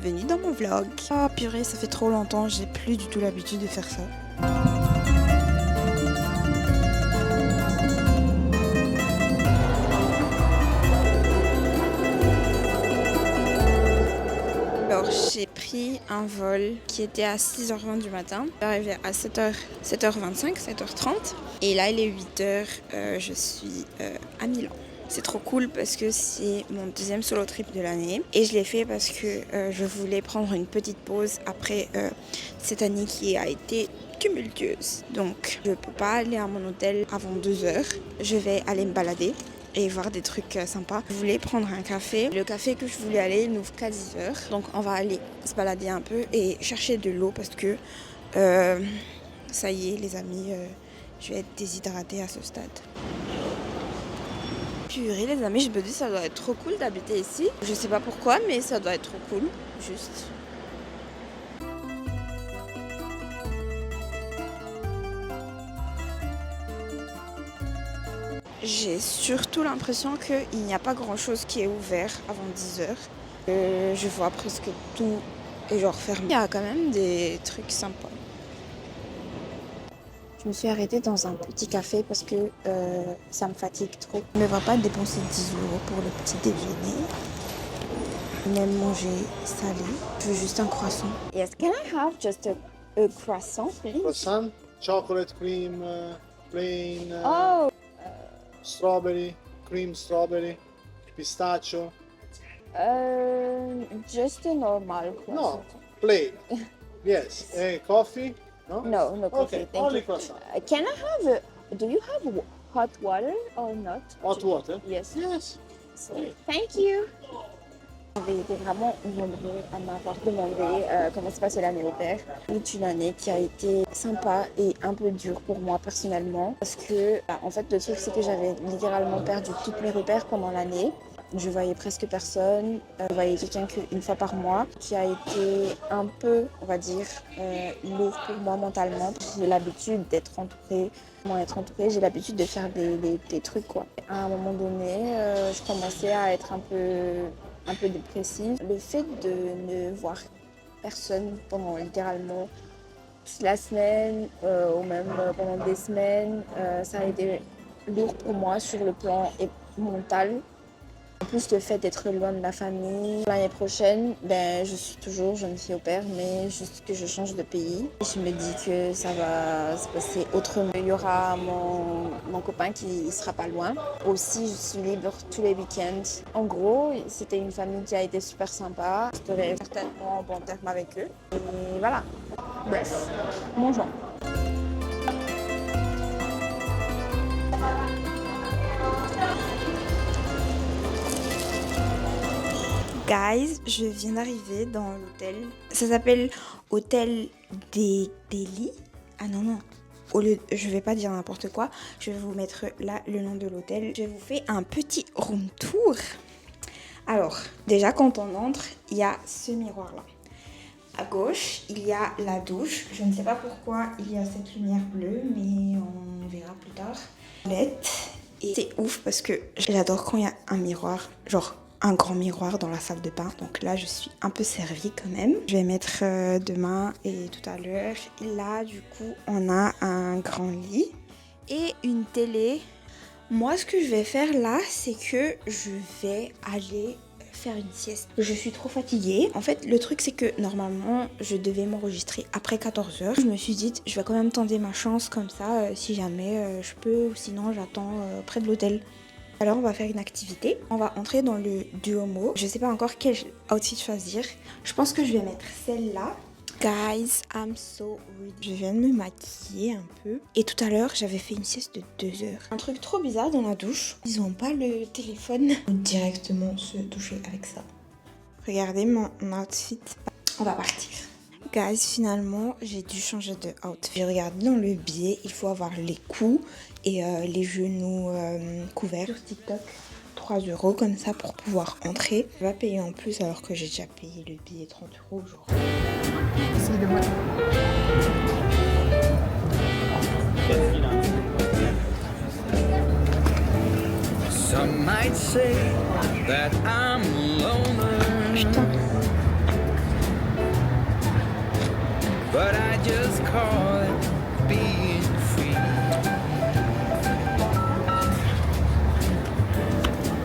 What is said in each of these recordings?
bienvenue dans mon vlog. Oh purée, ça fait trop longtemps, j'ai plus du tout l'habitude de faire ça. Alors j'ai pris un vol qui était à 6h20 du matin. Je suis arrivée à 7h25, 7h30. Et là il est 8h, je suis à Milan. C'est trop cool parce que c'est mon deuxième solo trip de l'année. Et je l'ai fait parce que je voulais prendre une petite pause après cette année qui a été tumultueuse. Donc je ne peux pas aller à mon hôtel avant 2h. Je vais aller me balader et voir des trucs sympas. Je voulais prendre un café. Le café que je voulais aller n'ouvre qu'à 10h. Donc on va aller se balader un peu et chercher de l'eau parce que ça y est les amis, je vais être déshydratée à ce stade. Purée les amis, je me dis ça doit être trop cool d'habiter ici. Je sais pas pourquoi mais ça doit être trop cool, juste. J'ai surtout l'impression qu'il n'y a pas grand chose qui est ouvert avant 10h. Je vois presque tout est genre fermé. Il y a quand même des trucs sympas. Je me suis arrêtée dans un petit café parce que ça me fatigue trop. Je ne vais pas dépenser 10 € pour le petit déjeuner. Même manger salé. Je veux juste un croissant. Yes, can I have just a croissant, please? Croissant, chocolate cream, plain, Oh! strawberry, cream strawberry, pistachio. Just a normal croissant. No, plain. Yes. Coffee? No? No coffee, Okay, thank only you. croissant. Can I have do you have hot water or not? Hot water? Yes. Yes. So, thank you. J'avais été vraiment nombreux à m'avoir demandé comment se passait l'année au père. C'est une année qui a été sympa et un peu dure pour moi personnellement. Parce que, en fait, le truc, c'est que j'avais littéralement perdu tous mes repères pendant l'année. Je voyais presque personne. Je voyais quelqu'un qu'une fois par mois, qui a été un peu, on va dire, lourd pour moi mentalement. J'ai l'habitude d'être entourée. Comment être entourée, j'ai l'habitude de faire des trucs, quoi. À un moment donné, je commençais à être un peu dépressive. Le fait de ne voir personne pendant littéralement toute la semaine ou même pendant des semaines, ça a été lourd pour moi sur le plan mental. En plus, le fait d'être loin de ma famille. L'année prochaine, je suis toujours jeune fille au père, mais juste que je change de pays. Je me dis que ça va se passer autrement. Il y aura mon copain qui ne sera pas loin. Aussi, je suis libre tous les week-ends. En gros, c'était une famille qui a été super sympa. Je serai certainement en bon terme avec eux. Et voilà. Bref, mangeons. Guys, je viens d'arriver dans l'hôtel. Ça s'appelle Hôtel des Lits. Ah non. Je vais pas dire n'importe quoi. Je vais vous mettre là le nom de l'hôtel. Je vous fais un petit room tour. Alors, déjà quand on entre, il y a ce miroir là. À gauche, il y a la douche. Je ne sais pas pourquoi il y a cette lumière bleue, mais on verra plus tard. Toilette. Et c'est ouf parce que j'adore quand il y a un miroir, genre un grand miroir dans la salle de bain. Donc là, je suis un peu servie quand même. Je vais mettre demain et tout à l'heure. Et là, du coup, on a un grand lit et une télé. Moi, ce que je vais faire là, c'est que je vais aller faire une sieste. Je suis trop fatiguée. En fait, le truc, c'est que normalement, je devais m'enregistrer après 14h. Je me suis dit, je vais quand même tenter ma chance comme ça, si jamais je peux, ou sinon j'attends près de l'hôtel. Alors on va faire une activité, on va entrer dans le Duomo. Je sais pas encore quel outfit choisir. Je pense que je vais mettre celle-là. Guys, I'm so ready. Je viens de me maquiller un peu. Et tout à l'heure, j'avais fait une sieste de 2 heures. Un truc trop bizarre dans la douche. Ils ont pas le téléphone. Faut directement se doucher avec ça. Regardez mon outfit. On va partir. Guys, finalement, j'ai dû changer de outfit. J'ai regardé dans le billet, il faut avoir les coups et les genoux couverts. Sur TikTok, 3 € comme ça pour pouvoir entrer. Je vais pas payer en plus alors que j'ai déjà payé le billet 30 € au jour. C'est de moi. Some might say that I'm lonely. Putain. I just call it being free.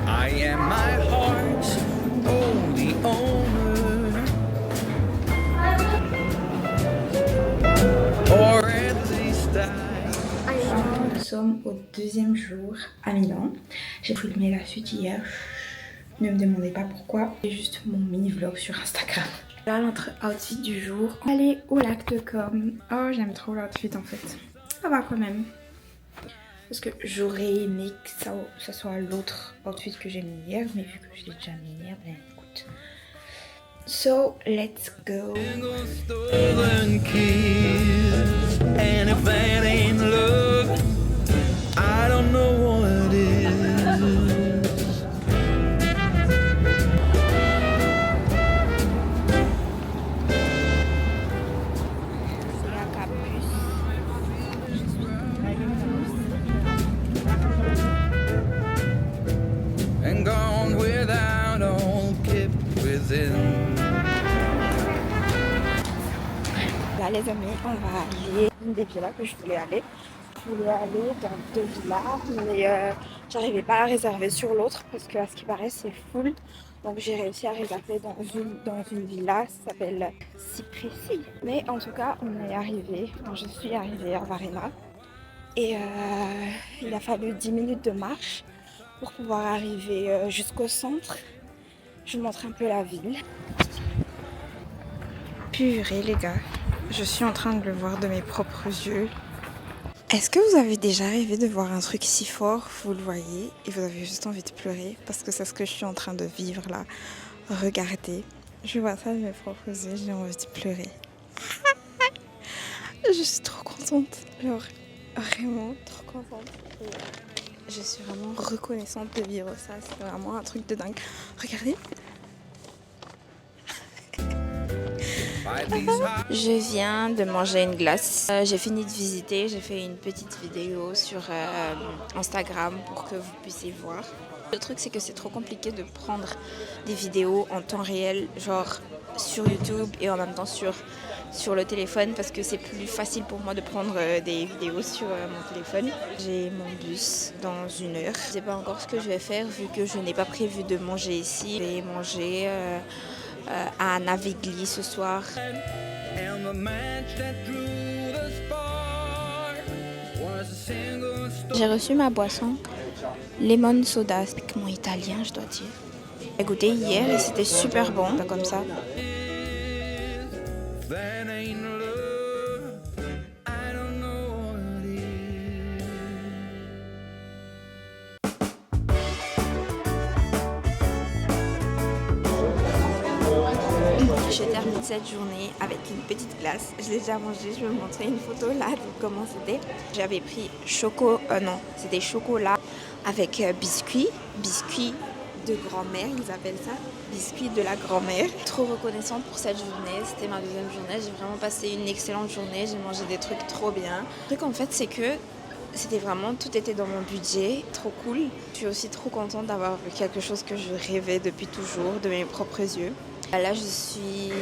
I am my heart's only owner, or at least Nous sommes au deuxième jour à Milan. J'ai filmé la suite hier. Ne me demandez pas pourquoi. C'est juste mon mini vlog sur Instagram. Là, notre outfit du jour. Aller au lac de Com. Oh, j'aime trop l'outfit en fait. Ça va quand même. Parce que j'aurais aimé que ça soit l'autre outfit que j'ai mis hier. Mais vu que je l'ai déjà mis hier, ben écoute. So, let's go. stolen kiss. And if that ain't love, I don't know what is. C'est la capuce. And gone without all kept within. Là les amis, on va aller une des villas que je voulais aller. Je voulais aller dans 2 villas, mais j'arrivais pas à réserver sur l'autre parce que à ce qui paraît c'est full. Donc j'ai réussi à réserver dans une villa, ça s'appelle Cipressi. Mais en tout cas, on est arrivé, enfin, je suis arrivée à Varena. Et il a fallu 10 minutes de marche pour pouvoir arriver jusqu'au centre. Je vous montre un peu la ville. Purée les gars, je suis en train de le voir de mes propres yeux. Est-ce que vous avez déjà rêvé de voir un truc si fort, vous le voyez, et vous avez juste envie de pleurer? Parce que c'est ce que je suis en train de vivre là. Regardez, je vois ça de mes propres yeux, j'ai envie de pleurer. Je suis trop contente, genre vraiment trop contente. Et je suis vraiment reconnaissante de vivre ça, c'est vraiment un truc de dingue. Regardez. Je viens de manger une glace. J'ai fini de visiter, j'ai fait une petite vidéo sur Instagram pour que vous puissiez voir. Le truc c'est que c'est trop compliqué de prendre des vidéos en temps réel, genre sur YouTube et en même temps sur le téléphone parce que c'est plus facile pour moi de prendre des vidéos sur mon téléphone. J'ai mon bus dans 1 heure. Je ne sais pas encore ce que je vais faire vu que je n'ai pas prévu de manger ici. Je vais manger à Navigli ce soir. J'ai reçu ma boisson lemon soda avec mon italien, je dois dire. J'ai goûté hier et c'était super bon, pas comme ça. Je termine cette journée avec une petite glace. Je l'ai déjà mangée, je vais vous montrer une photo là de comment c'était. J'avais pris c'était chocolat avec biscuit de grand-mère, ils appellent ça, biscuit de la grand-mère. Trop reconnaissante pour cette journée, c'était ma 2e journée, j'ai vraiment passé une excellente journée, j'ai mangé des trucs trop bien. Le truc en fait c'est que c'était vraiment, tout était dans mon budget, trop cool. Je suis aussi trop contente d'avoir vu quelque chose que je rêvais depuis toujours, de mes propres yeux. Là, je suis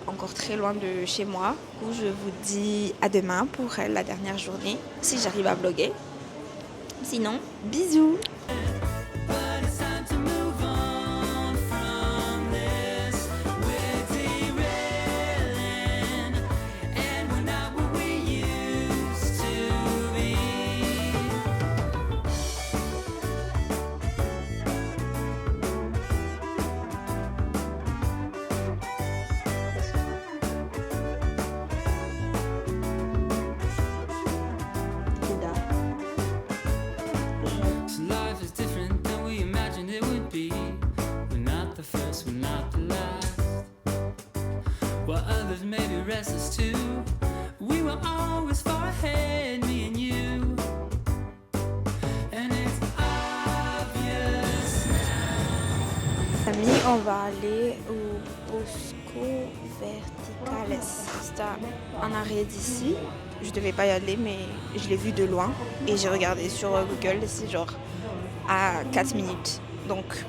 encore très loin de chez moi, où je vous dis à demain pour la dernière journée, si j'arrive à vlogger. Sinon, bisous! While others may be restless too, we were always far ahead, me and you. And it's obvious now. Amis, on va aller au Bosco Verticales. C'est un arrêt d'ici. Je devais pas y aller, mais je l'ai vu de loin. Et j'ai regardé sur Google, c'est genre à 4 minutes. Donc